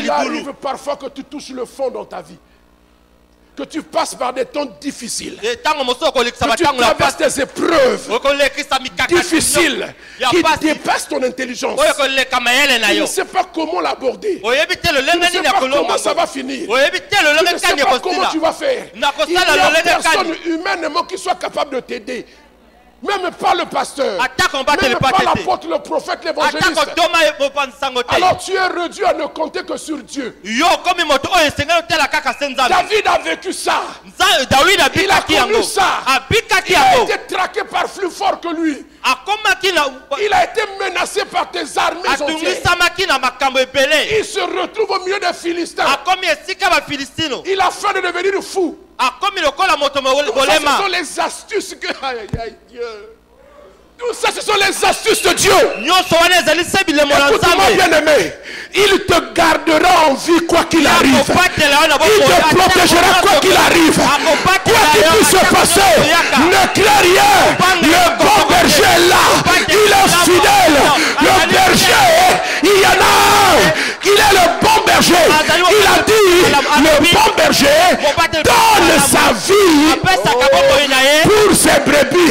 arrive parfois que tu touches le fond dans ta vie. Que tu passes par des temps difficiles. Que tu traverses des épreuves difficiles qui dépassent ton intelligence. Tu ne sais pas comment l'aborder. Tu ne sais pas comment ça va finir. Tu ne sais pas comment tu vas faire. Il n'y a personne humainement qui soit capable de t'aider. Même pas le pasteur, même pas l'apôtre, le prophète, l'évangéliste. Alors tu es réduit à ne compter que sur Dieu. David a vécu ça. Il a connu ça. Il a été traqué par plus fort que lui. Il a été menacé par tes armées entières. Il se retrouve au milieu des Philistins. Il a faim de devenir fou. Ce sont les astuces que... Tout ça, ce sont les astuces de Dieu. Écoute-moi bien aimé. Il te gardera en vie quoi qu'il arrive. Il te protégera quoi qu'il arrive. Quoi qu'il puisse se passer, ne crains rien. Le bon berger est là. Il est fidèle. Le berger, il y en a un. Il est le bon berger. Il a dit, le bon berger donne sa vie pour ses brebis.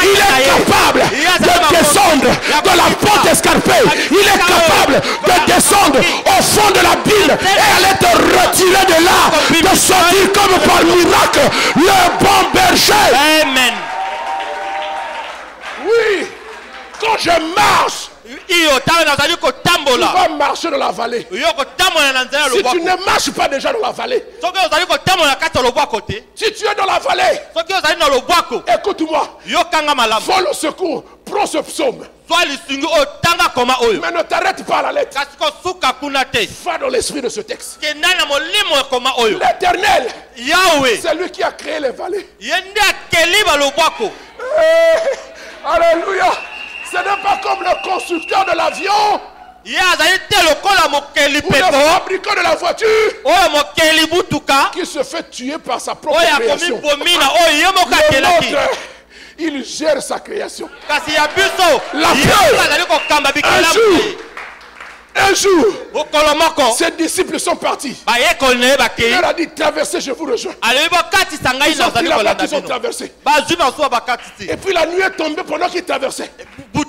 Il est capable de descendre dans la porte escarpée. Il est capable de descendre au fond de l'abîme et aller te retirer de là, de sortir comme par miracle. Le bon berger. Amen. Oui, quand je marche, tu vas marcher dans la vallée. Si tu ne marches pas déjà dans la vallée, si tu es dans la vallée, écoute-moi, vole au secours, prends ce psaume. Mais ne t'arrête pas à la lettre. Va dans l'esprit de ce texte. L'Éternel, c'est lui qui a créé les vallées. Alléluia. Ce n'est pas comme le constructeur de l'avion ou le fabricant de la voiture qui se fait tuer par sa propre création. Le nôtre, il gère sa création. La preuve, un jour, ses disciples sont partis. Il leur a dit, traversez, je vous rejoins. Ils ont pris la barque, ils ont traversé. Et puis la nuit est tombée pendant qu'ils traversaient. Et puis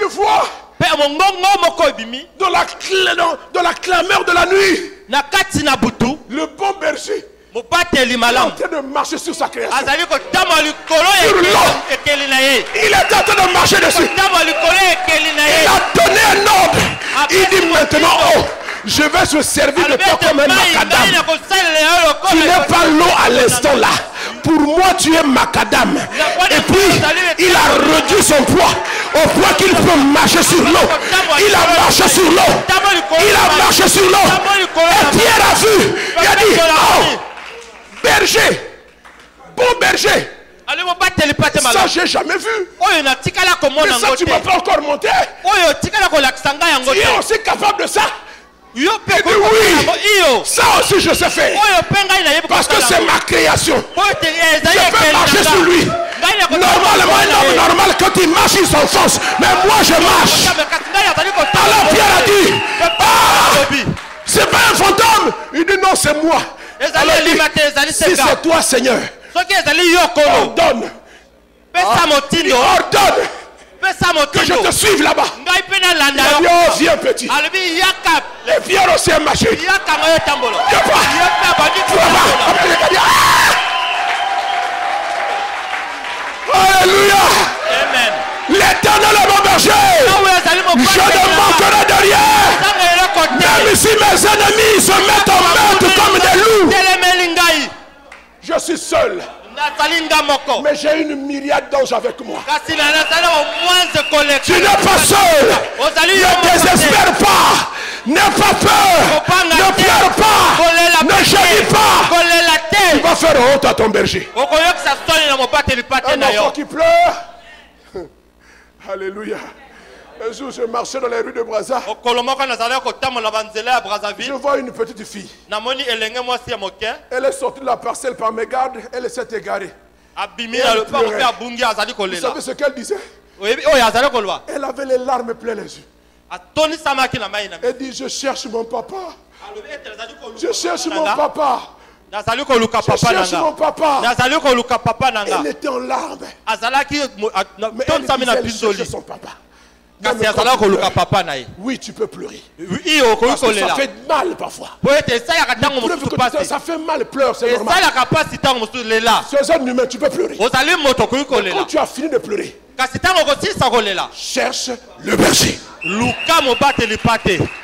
il voit dans la clameur de la nuit, le bon berger est en train de marcher sur sa création. Sur l'eau. Il est en train de marcher dessus. Il a donné un ordre. Il dit maintenant, oh, je vais se servir de toi comme un macadam. Tu n'es pas l'eau à l'instant là. Pour moi, tu es macadam. Et puis, il a réduit son poids au point qu'il peut marcher sur l'eau. Il a marché sur l'eau. Il a marché sur l'eau. Et Pierre a vu. Il a dit, oh, berger, bon berger. Ça, j'ai jamais vu. Mais ça, tu ne m'as pas encore monté. Tu es aussi capable de ça. Il dit oui, ça aussi je sais faire. Parce que c'est ma création. Je peux marcher sur lui. Normalement, un homme normal, quand il marche, il s'enfonce. Mais moi, je marche. Alors Pierre a dit, ah, c'est pas un fantôme. Il dit non, c'est moi. Alors il dit, si c'est toi, Seigneur, ordonne. Ordonne que je te suive là-bas. Il a dit, oh, viens petit. Et Pierre aussi a marché. Viens pas. Alléluia. L'Éternel est mon berger. Je ne manquerai de rien. Même si mes ennemis se mettent en meurtre comme des loups. Je suis seul. Mais j'ai une myriade d'anges avec moi. Tu n'es pas seul. Ne désespère pas. N'aie pas peur. Ne pleure pas. Ne gémis pas. Tu vas faire honte à ton berger. Un enfant qui pleure. Alléluia. Un jour, je marchais dans les rues de Brazza. Je vois une petite fille. Elle est sortie de la parcelle par mes gardes. Elle s'est égarée. Vous savez ce qu'elle disait? Elle avait les larmes plein les yeux. Elle dit, je cherche mon papa. Je cherche mon papa. Je cherche mon papa. Elle était en larmes. Mais elle cherchait son papa. Oui, tu peux pleurer. Parce que ça fait mal parfois. Ça fait mal, pleure, c'est normal. C'est un humain, tu peux pleurer. Quand tu as fini de pleurer, cherche le berger.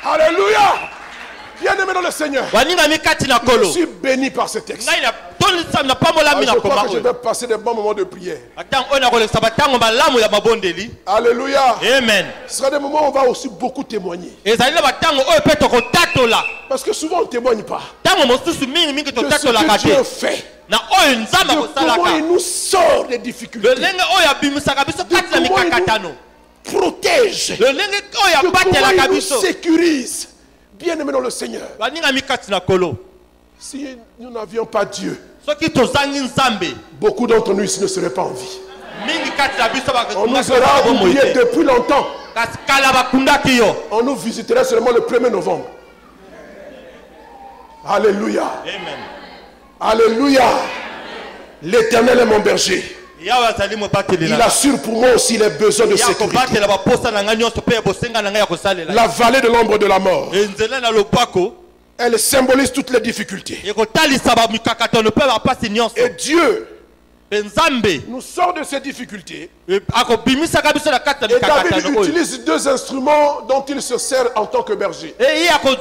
Alléluia. Bien-aimé dans le Seigneur, je suis béni par ce texte. Je crois que je vais passer des bons moments de prière. Alléluia. Amen. Ce sera des moments où on va aussi beaucoup témoigner. Parce que souvent on ne témoigne pas de ce que Dieu fait. De comment il nous sort des difficultés. De comment il nous protège. De comment il nous sécurise. Bien-aimé dans le Seigneur. Si nous n'avions pas Dieu, beaucoup d'entre nous ici ne seraient pas en vie. On nous aura oublié depuis longtemps. On nous visiterait seulement le 1er novembre. Alléluia. Amen. Alléluia. L'Éternel est mon berger. Il assure pour moi aussi les besoins de sécurité. La vallée de l'ombre de la mort, elle symbolise toutes les difficultés. Et Dieu nous sort de ces difficultés. Et David utilise deux instruments dont il se sert en tant que berger. Souvenez-vous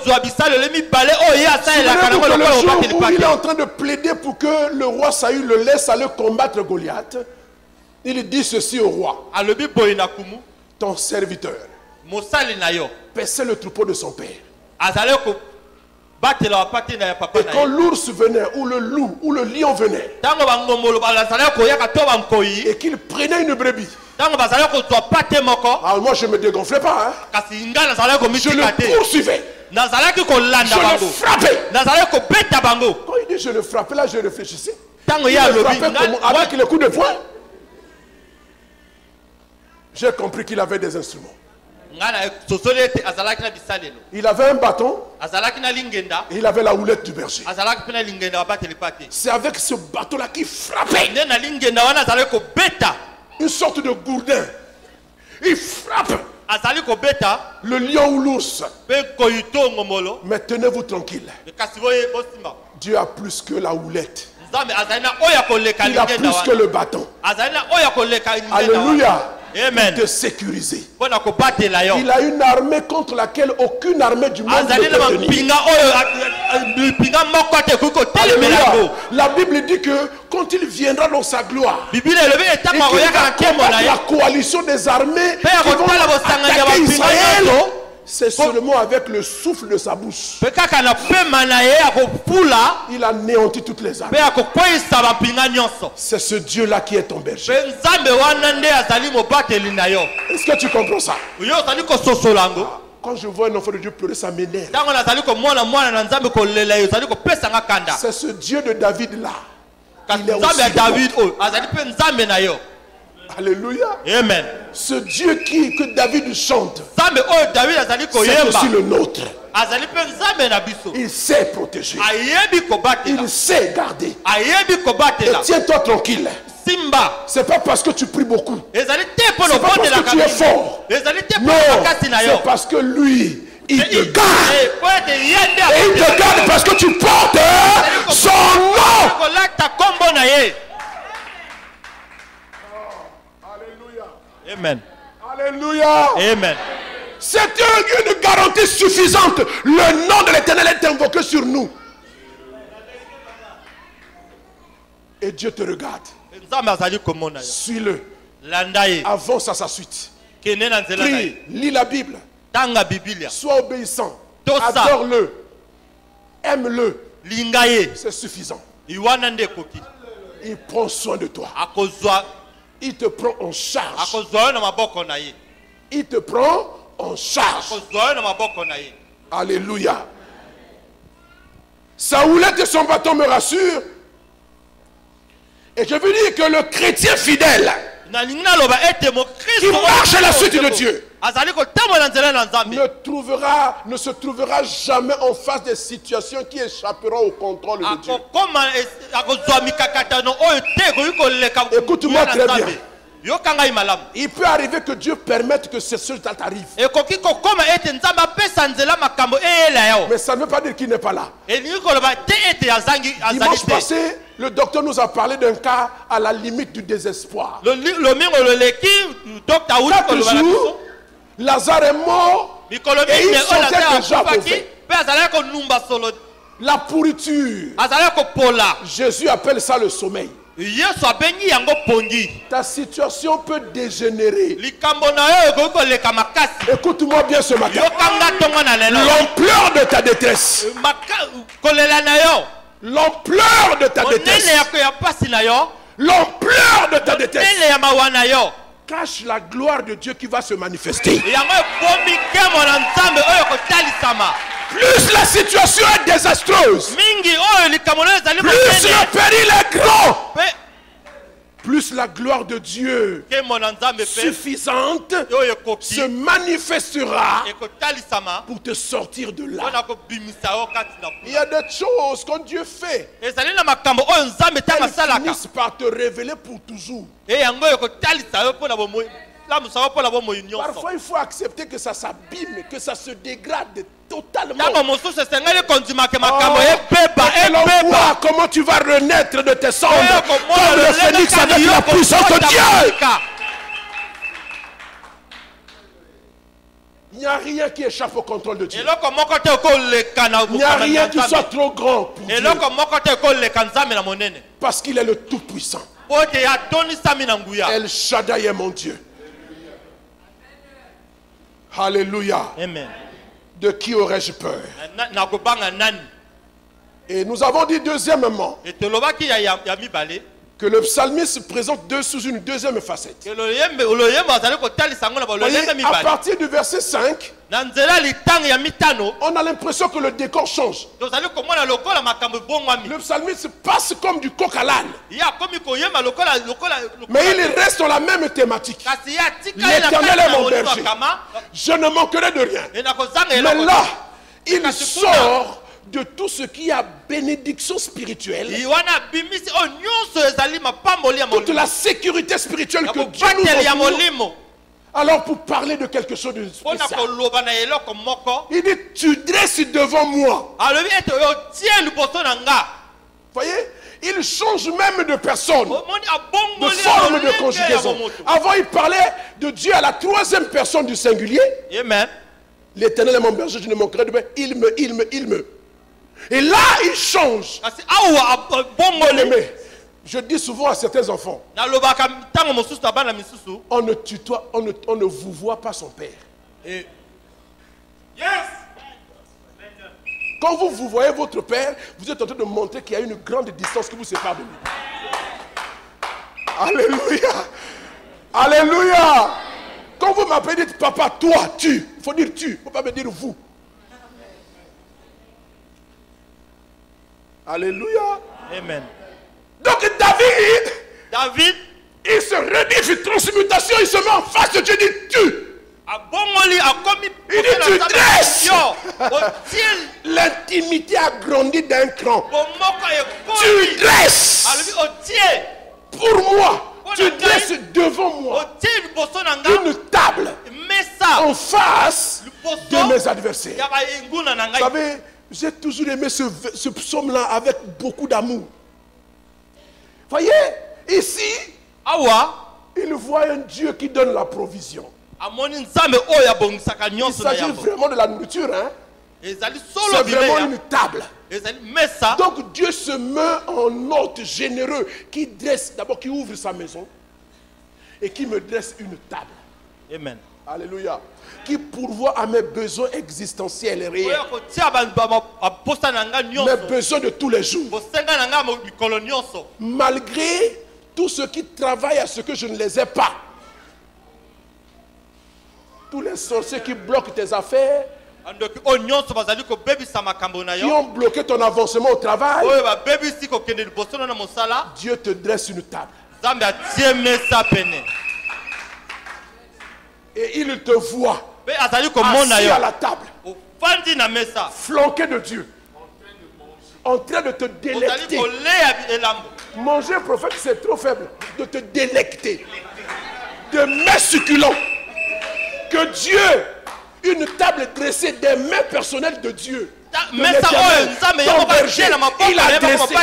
que le jour où il est en train de plaider pour que le roi Saül le laisse aller combattre Goliath, il dit ceci au roi: ton serviteur paissait le troupeau de son père. Et quand l'ours venait, ou le loup, ou le lion venait, et qu'il prenait une brebis, alors moi je ne me dégonflais pas, hein. Je le poursuivais, je le frappais. Quand il dit je le frappais, là je réfléchissais. Il le frappait avec les coups de poing. J'ai compris qu'il avait des instruments. Il avait un bâton et il avait la houlette du berger. C'est avec ce bâton-là qu'il frappait. Une sorte de gourdin. Il frappe le lion ou l'ours. Mais tenez-vous tranquille. Dieu a plus que la houlette. Il a plus que le bâton. Alléluia. Amen. De sécuriser. Il a une armée contre laquelle aucune armée du monde ne peut tenir. Alléluia. La Bible dit que quand il viendra dans sa gloire, et qu'il va combattre la coalition des armées qui vont attaquer Israël, c'est seulement avec le souffle de sa bouche. Il a anéanti toutes les armées. C'est ce Dieu-là qui est ton berger. Est-ce que tu comprends ça? Quand je vois un enfant de Dieu pleurer, ça m'énerve. C'est ce Dieu de David-là. Il est aussi Alléluia. Amen. Ce Dieu que David chante, c'est aussi le nôtre. Il sait protéger. Il sait garder. Et tiens-toi tranquille. C'est pas parce que tu pries beaucoup. C'est pas parce que tu es fort. Non, c'est parce que lui, il te garde. Et il te garde parce que tu portes son nom. Amen. Alléluia. Amen. C'est une garantie suffisante. Le nom de l'Éternel est invoqué sur nous. Et Dieu te regarde. Suis-le. Avance à sa suite. Prie, lis la Bible. Sois obéissant. Adore-le. Aime-le. C'est suffisant. Il prend soin de toi. Il te prend en charge. Il te prend en charge. Alléluia. Sa houlette et son bâton me rassurent. Et je veux dire que le chrétien fidèle qui marche à la suite de Dieu ne se trouvera jamais en face des situations qui échapperont au contrôle de Dieu. Écoute-moi très bien. Il peut arriver que Dieu permette que ce résultat t'arrive. Mais ça ne veut pas dire qu'il n'est pas là. Dimanche passé, le docteur nous a parlé d'un cas à la limite du désespoir. 4 jours, Lazare est mort et il sentait déjà mauvais. La pourriture. Jésus appelle ça le sommeil. Ta situation peut dégénérer. Écoute-moi bien ce matin. L'ampleur de ta détresse. L'ampleur de ta détresse. L'ampleur de ta détresse cache la gloire de Dieu qui va se manifester. Plus la situation est désastreuse, plus le péril est grand, plus la gloire de Dieu suffisante se manifestera pour te sortir de là. Il y a des choses que Dieu fait, elles finissent par te révéler pour toujours. Parfois il faut accepter que ça s'abîme, que ça se dégrade totalement. Et l'on voit comment tu vas renaître de tes cendres comme le phénix avec la puissance de Dieu. Il n'y a rien qui échappe au contrôle de Dieu. Il n'y a rien qui soit trop grand pour Dieu. Parce qu'il est le Tout-Puissant. El Shaddai est mon Dieu. Alléluia. Amen. De qui aurais-je peur? Et nous avons dit deuxièmement que le psalmiste présente sous une deuxième facette. Voyez, à partir du verset 5, on a l'impression que le décor change. Le psalmiste passe comme du coq à l'âne. Mais il reste dans la même thématique. L'Éternel est mon berger. Je ne manquerai de rien. Mais là, il sort de tout ce qui a bénédiction spirituelle, toute la sécurité spirituelle que Dieu nous offre. Alors pour parler de quelque chose de spécial, il dit, tu dresses devant moi. Voyez, il change même de personne, de forme de conjugaison. Avant il parlait de Dieu à la troisième personne du singulier. L'Éternel est mon berger, je ne manquerai de rien. Il me. Et là, il change. Je dis souvent à certains enfants, on ne tutoie, on ne vous voit pas son père. Quand vous voyez votre père, vous êtes en train de montrer qu'il y a une grande distance qui vous sépare de lui. Alléluia. Alléluia. Quand vous m'appelez, dites papa, toi, tu. Il faut dire tu, il ne faut pas me dire vous. Alléluia. Amen. Donc David, il se rediffe transmutation, il se met en face de Dieu, il dit tu. Il dit tu dresses. L'intimité a grandi d'un cran. Tu dresses. Pour moi, tu dresses devant moi une table en face de mes adversaires. Vous savez, j'ai toujours aimé ce psaume-là avec beaucoup d'amour. Voyez, ici, il voit un Dieu qui donne la provision. Il s'agit vraiment de la nourriture, hein? C'est vraiment une table. Donc Dieu se met en hôte généreux qui dresse, d'abord qui ouvre sa maison et qui me dresse une table. Amen. Alléluia. Qui pourvoit à mes besoins existentiels et réels. Mes besoins de tous les jours. Malgré tous ceux qui travaillent à ce que je ne les ai pas. Tous les sorciers qui bloquent tes affaires, qui ont bloqué ton avancement au travail, Dieu te dresse une table. Et il te voit assis à la table, flanqué de Dieu, en train de te délecter. Manger un prophète, c'est trop faible. De te délecter de mets succulents. Que Dieu, une table dressée des mains personnelles de Dieu, de l'Éternel, ton berger, il a dressé.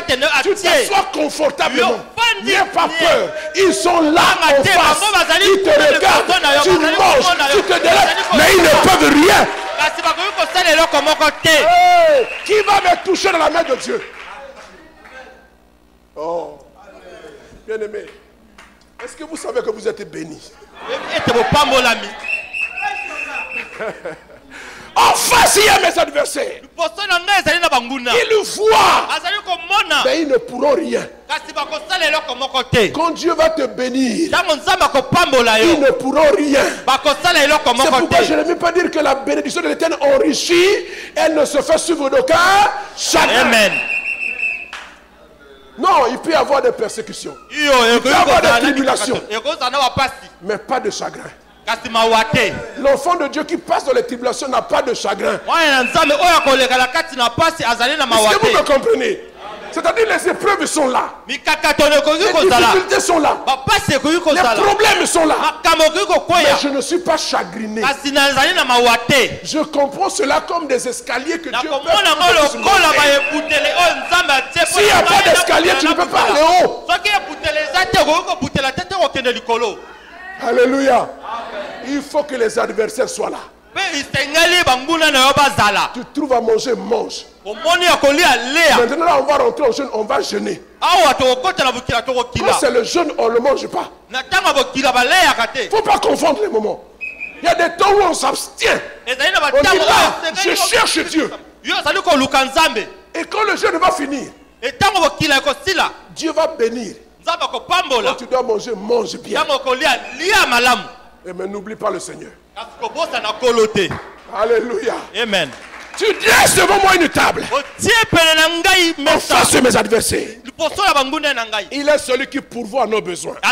Tu t'assois confortablement. N'aie pas peur. Ils sont là en face. Ils te regardent. Tu manges. Tu te délectes. Mais ils ne peuvent rien Hey, qui va me toucher dans la main de Dieu? Oh, bien-aimé, est-ce que vous savez que vous êtes bénis? Enfin, s'il y a mes adversaires, ils voient, mais ils ne pourront rien. Quand Dieu va te bénir, ils ne pourront rien. C'est pourquoi je ne veux pas dire que la bénédiction de l'Éternel enrichit, elle ne se fait suivre d'aucun chagrin. Amen. Non, il peut y avoir des persécutions, il peut y avoir des tribulations, mais pas de chagrin. L'enfant de Dieu qui passe dans les tribulations n'a pas de chagrin. Est-ce que vous me comprenez? C'est-à-dire les épreuves sont là, les difficultés sont là, les problèmes sont là, mais je ne suis pas chagriné. Je comprends cela comme des escaliers que Dieu peut. S'il n'y a pas d'escalier, tu ne peux pas aller haut. Alléluia. Il faut que les adversaires soient là. Tu trouves à manger, mange. Maintenant, on va rentrer au jeûne, on va jeûner. Quand c'est le jeûne, on ne le mange pas. Il ne faut pas confondre les moments. Il y a des temps où on s'abstient. On dit là, je cherche Dieu. Et quand le jeûne va finir, Dieu va bénir. Quand tu dois manger, mange bien. Et mais n'oublie pas le Seigneur. Alléluia. Amen. Tu dresses devant moi une table en face de mes adversaires. Il est celui qui pourvoit à nos besoins. Et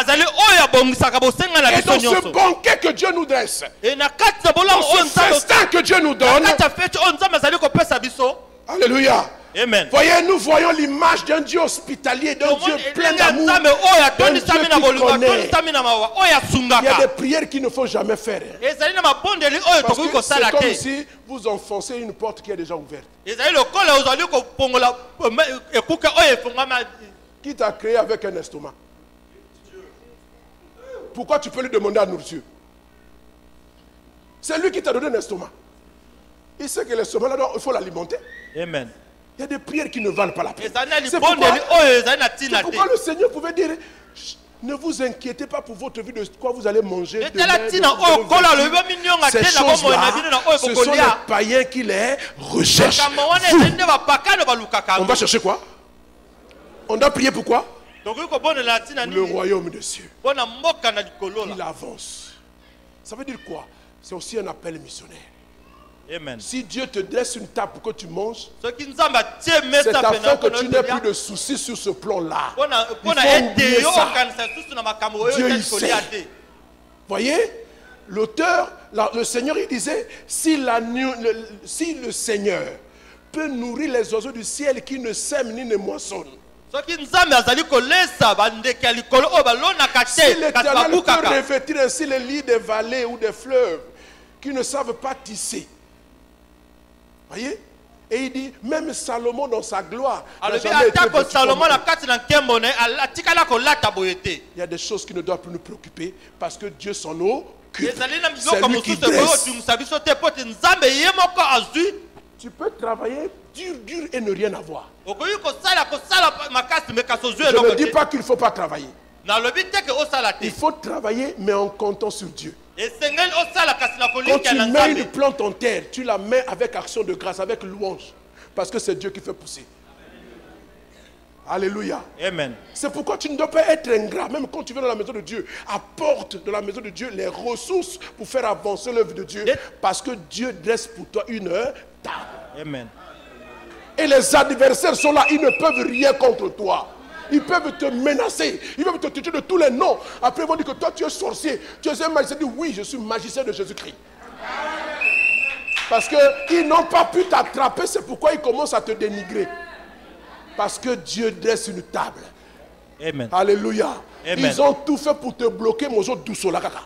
dans ce banquet que Dieu nous dresse, dans ce festin que Dieu nous donne, alléluia. Amen. Voyez, nous voyons l'image d'un Dieu hospitalier, d'un Dieu plein d'amour, d'un Dieu qui connaît. Il y a des prières qu'il ne faut jamais faire. Parce que c'est comme si vous enfoncez une porte qui est déjà ouverte. Qui t'a créé avec un estomac? Pourquoi tu peux lui demander la nourriture? C'est lui qui t'a donné un estomac. Il sait que l'estomac, là, il faut l'alimenter. Amen. Il y a des prières qui ne valent pas la peine. C'est pourquoi le Seigneur pouvait dire, ne vous inquiétez pas pour votre vie de quoi vous allez manger. Ces choses-là, ce sont les païens qui les recherchent. On va chercher quoi? On doit prier pour quoi? Le royaume de Dieu. Il avance. Ça veut dire quoi? C'est aussi un appel missionnaire. Amen. Si Dieu te dresse une table pour que tu manges, c'est afin que tu n'aies plus de soucis sur ce plan-là. Il faut oublier ça. Dieu y sait. Voyez, l'auteur, le Seigneur, il disait, si le Seigneur peut nourrir les oiseaux du ciel qui ne sèment ni ne moissonnent, si l'Éternel peut revêtir ainsi les lits des vallées ou des fleuves qui ne savent pas tisser, voyez? Et il dit, même Salomon dans sa gloire n'a jamais été vêtu comme lui. Il y a des choses qui ne doivent plus nous préoccuper parce que Dieu s'en occupe. C'est lui qui dresse. Tu peux travailler dur et ne rien avoir. Je ne dis pas qu'il ne faut pas travailler. Il faut travailler mais en comptant sur Dieu. Quand tu mets une plante en terre, tu la mets avec action de grâce, avec louange. Parce que c'est Dieu qui fait pousser. Alléluia. Amen. C'est pourquoi tu ne dois pas être ingrat. Même quand tu viens dans la maison de Dieu, apporte de la maison de Dieu les ressources pour faire avancer l'œuvre de Dieu. Parce que Dieu dresse pour toi une table. Amen. Et les adversaires sont là, ils ne peuvent rien contre toi. Ils peuvent te menacer, ils peuvent te tuer de tous les noms. Après, ils vont dire que toi, tu es sorcier, tu es un magicien. Dis oui, je suis magicien de Jésus-Christ. Parce qu'ils n'ont pas pu t'attraper, c'est pourquoi ils commencent à te dénigrer. Parce que Dieu dresse une table. Amen. Alléluia. Amen. Ils ont tout fait pour te bloquer, mon jour douce la kaka.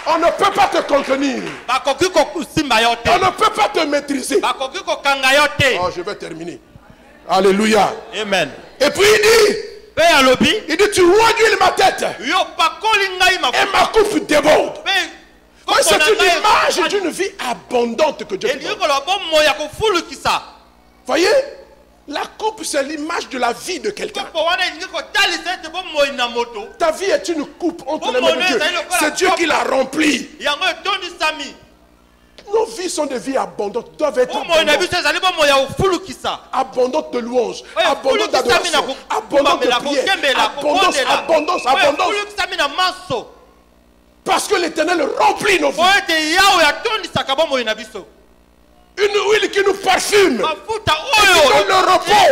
On ne peut pas te contenir. On ne peut pas te maîtriser. Oh, je vais terminer. Alléluia. Amen. Et puis il dit, Il dit, tu reduis ma tête. Et ma coupe déborde. C'est une image d'une vie abondante que Dieu te donne. Voyez, la coupe, c'est l'image de la vie de quelqu'un. Ta vie est une coupe entre les mains de Dieu. C'est Dieu qui l'a remplie. Nos vies sont des vies abondantes, doivent être abondantes de louanges, abondantes d'adoration, abondantes de prière, abondance. Parce que l'Éternel remplit nos vies. Une huile qui nous parfume, qui donne le repos,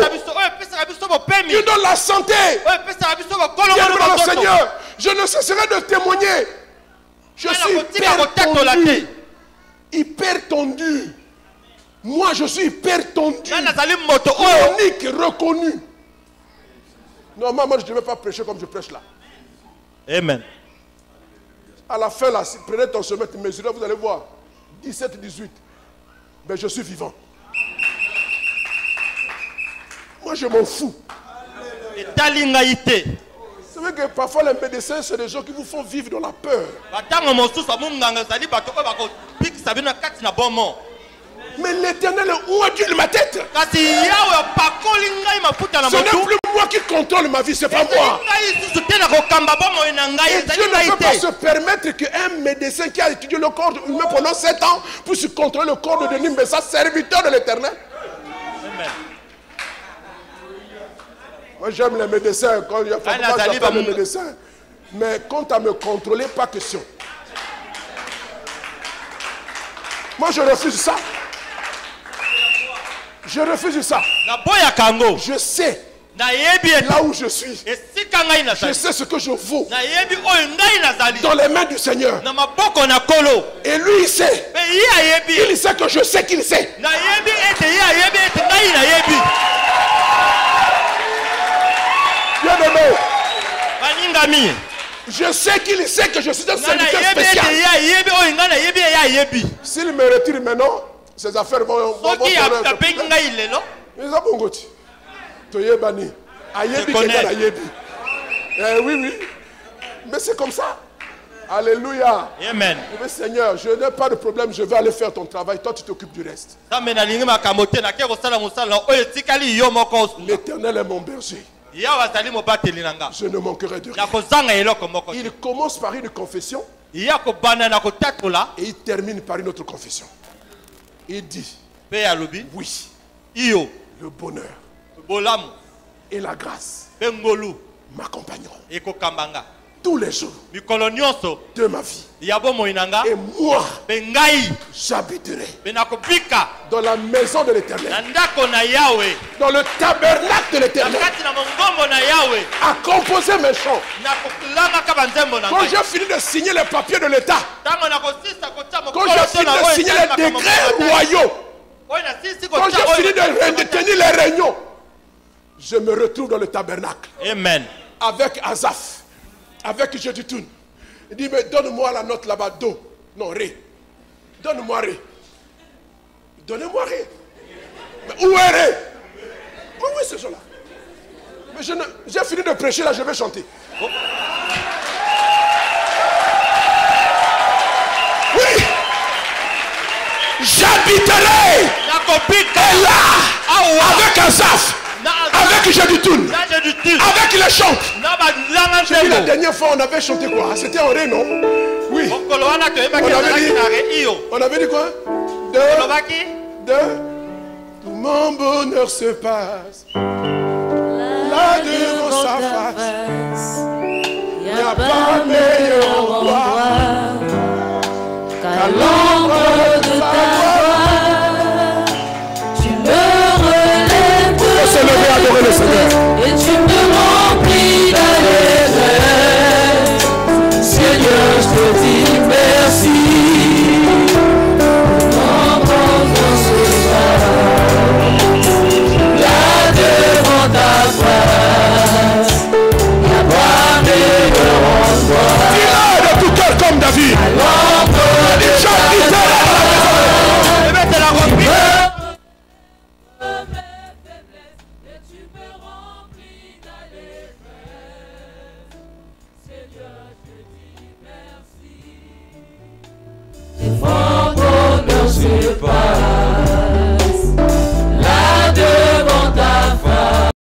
qui donne la santé. Bien, le Seigneur, je ne cesserai de témoigner. Je suis hyper tendu. Moi, je suis hyper tendu. Chronique, reconnu. Normalement, je ne devais pas prêcher comme je prêche là. Amen. À la fin, là, prenez ton chemin, mesurez, vous allez voir. 17, 18. Mais je suis vivant. Moi, je m'en fous. C'est vrai que parfois les médecins, c'est des gens qui vous font vivre dans la peur. Mais l'Éternel ouvre ma tête. Ce n'est plus moi qui contrôle ma vie, c'est pas moi. Et Dieu ne peut pas se permettre qu'un médecin qui a étudié le corps humain pendant 7 ans puisse contrôler le corps de Denis, mais ça, serviteur de l'Éternel. Moi, j'aime les médecins. Quand il y a j'appelle les médecins. Mais quant à me contrôler, pas question. Moi, je refuse ça. Je refuse ça. Je sais là où je suis. Je sais ce que je vaux dans les mains du Seigneur. Et lui, il sait. Il sait que je sais qu'il sait. Bien aimé. Je sais qu'il sait que je suis un serviteur spécial. S'il me retire maintenant, ses affaires vont oui. Mais c'est comme ça. Alléluia. Amen. Mais Seigneur, je n'ai pas de problème, je vais aller faire ton travail. Toi, tu t'occupes du reste. L'Éternel est mon berger. Je ne manquerai de rien. Il commence par une confession et il termine par une autre confession. Il dit, oui, le bonheur et la grâce m'accompagneront tous les jours de ma vie. Et moi, j'habiterai dans la maison de l'Éternel, dans le tabernacle de l'Éternel, à composer mes chants. Quand j'ai fini de signer les papiers de l'État, quand j'ai fini de signer les décrets royaux, quand j'ai fini de tenir les réunions, je me retrouve dans le tabernacle. Amen. Avec Asaph, avec Jeduthun. Il dit, mais donne-moi la note là-bas, Do. Non, Ré. Donne-moi Ré. Donnez-moi Ré. Mais où est Ré? Mais où est ce jour-là? Mais j'ai fini de prêcher, là, je vais chanter. Oh. Oui. J'habiterai. Et là, avec Asaph, avec Jeduthun, avec les chants. J'ai dit la dernière fois, on avait chanté quoi? C'était en Ré, non? Oui. On avait dit quoi? Tout mon bonheur se passe là devant sa face. Il n'y a pas meilleur roi.